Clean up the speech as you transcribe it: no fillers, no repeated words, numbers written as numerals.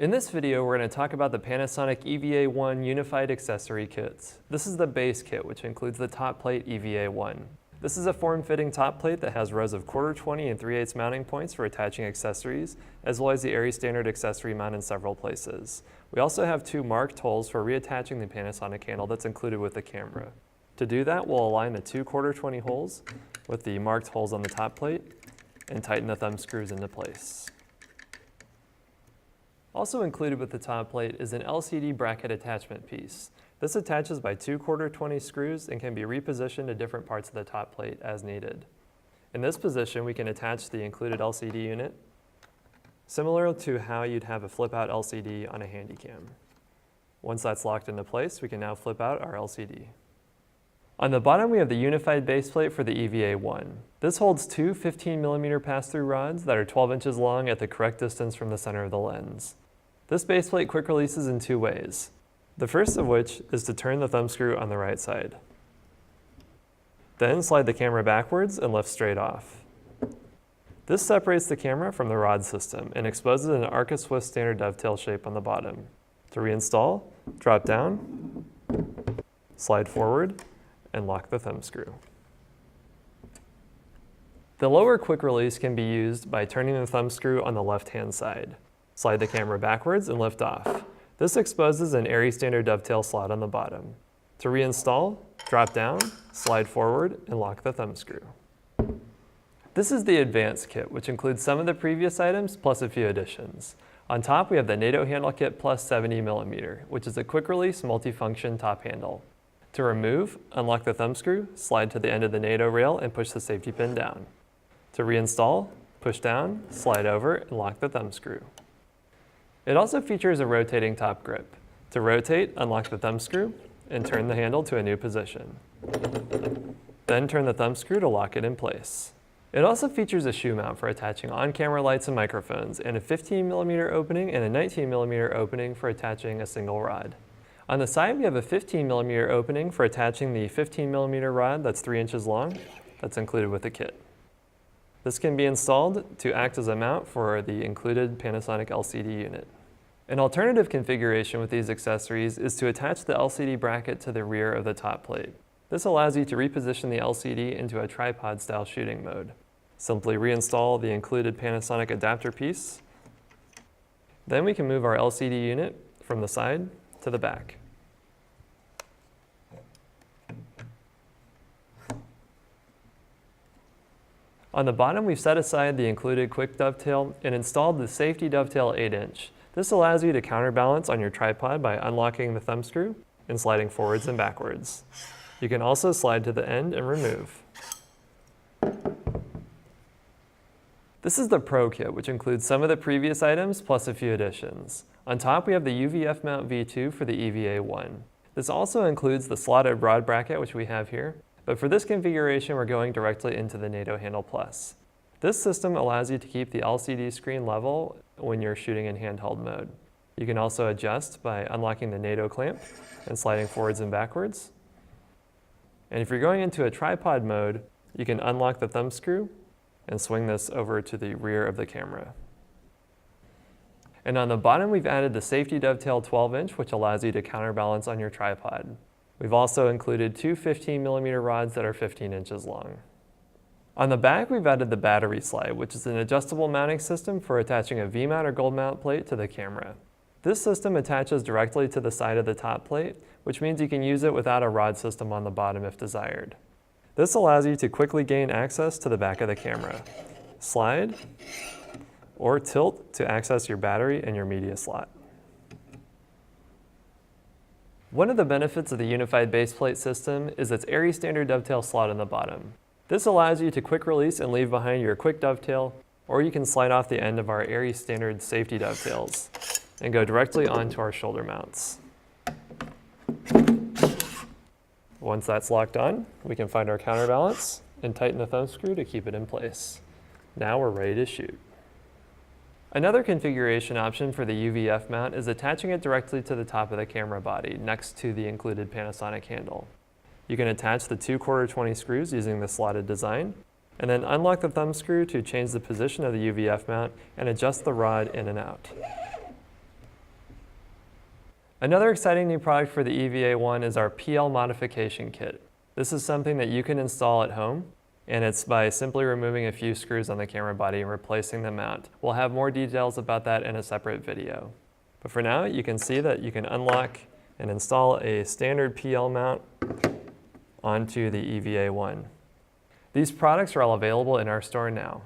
In this video, we're going to talk about the Panasonic EVA-1 Unified Accessory Kits. This is the base kit, which includes the top plate EVA-1. This is a form-fitting top plate that has rows of 1/4, 20, and 3/8 mounting points for attaching accessories, as well as the ARRI standard accessory mount in several places. We also have 2 marked holes for reattaching the Panasonic handle that's included with the camera. To do that, we'll align the 2 1/4, 20 holes with the marked holes on the top plate and tighten the thumb screws into place. Also included with the top plate is an LCD bracket attachment piece. This attaches by 2 1/4, 20 screws and can be repositioned to different parts of the top plate as needed. In this position, we can attach the included LCD unit, similar to how you'd have a flip-out LCD on a Handycam. Once that's locked into place, we can now flip out our LCD. On the bottom, we have the unified base plate for the EVA-1. This holds 2 15mm pass-through rods that are 12 inches long at the correct distance from the center of the lens. This base plate quick releases in 2 ways. The first of which is to turn the thumb screw on the right side. Then slide the camera backwards and lift straight off. This separates the camera from the rod system and exposes an Arca Swift standard dovetail shape on the bottom. To reinstall, drop down, slide forward, and lock the thumb screw. The lower quick release can be used by turning the thumb screw on the left-hand side. Slide the camera backwards and lift off. This exposes an ARRI standard dovetail slot on the bottom. To reinstall, drop down, slide forward, and lock the thumb screw. This is the advanced kit, which includes some of the previous items plus a few additions. On top, we have the NATO handle kit plus 70mm, which is a quick release multifunction top handle. To remove, unlock the thumb screw, slide to the end of the NATO rail, and push the safety pin down. To reinstall, push down, slide over, and lock the thumb screw. It also features a rotating top grip. To rotate, unlock the thumb screw and turn the handle to a new position. Then turn the thumb screw to lock it in place. It also features a shoe mount for attaching on-camera lights and microphones, and a 15mm opening and a 19mm opening for attaching a single rod. On the side, we have a 15mm opening for attaching the 15mm rod that's 3 inches long that's included with the kit. This can be installed to act as a mount for the included Panasonic LCD unit. An alternative configuration with these accessories is to attach the LCD bracket to the rear of the top plate. This allows you to reposition the LCD into a tripod-style shooting mode. Simply reinstall the included Panasonic adapter piece. Then we can move our LCD unit from the side to the back. On the bottom, we've set aside the included quick dovetail and installed the safety dovetail 8-inch. This allows you to counterbalance on your tripod by unlocking the thumb screw and sliding forwards and backwards. You can also slide to the end and remove. This is the Pro Kit, which includes some of the previous items plus a few additions. On top, we have the UVF mount V2 for the EVA-1. This also includes the slotted rod bracket, which we have here. But for this configuration, we're going directly into the NATO Handle Plus. This system allows you to keep the LCD screen level when you're shooting in handheld mode. You can also adjust by unlocking the NATO clamp and sliding forwards and backwards. And if you're going into a tripod mode, you can unlock the thumb screw and swing this over to the rear of the camera. And on the bottom, we've added the safety dovetail 12-inch, which allows you to counterbalance on your tripod. We've also included 2 15mm rods that are 15 inches long. On the back, we've added the battery slide, which is an adjustable mounting system for attaching a V-mount or gold mount plate to the camera. This system attaches directly to the side of the top plate, which means you can use it without a rod system on the bottom if desired. This allows you to quickly gain access to the back of the camera. Slide or tilt to access your battery and your media slot. One of the benefits of the unified base plate system is its ARRI standard dovetail slot on the bottom. This allows you to quick release and leave behind your quick dovetail, or you can slide off the end of our ARRI standard safety dovetails and go directly onto our shoulder mounts. Once that's locked on, we can find our counterbalance and tighten the thumb screw to keep it in place. Now we're ready to shoot. Another configuration option for the UVF mount is attaching it directly to the top of the camera body next to the included Panasonic handle. You can attach the 2 1/4, 20 screws using the slotted design, and then unlock the thumb screw to change the position of the UVF mount and adjust the rod in and out. Another exciting new product for the EVA-1 is our PL modification kit. This is something that you can install at home, and it's by simply removing a few screws on the camera body and replacing them out. We'll have more details about that in a separate video. But for now, you can see that you can unlock and install a standard PL mount onto the EVA-1. These products are all available in our store now.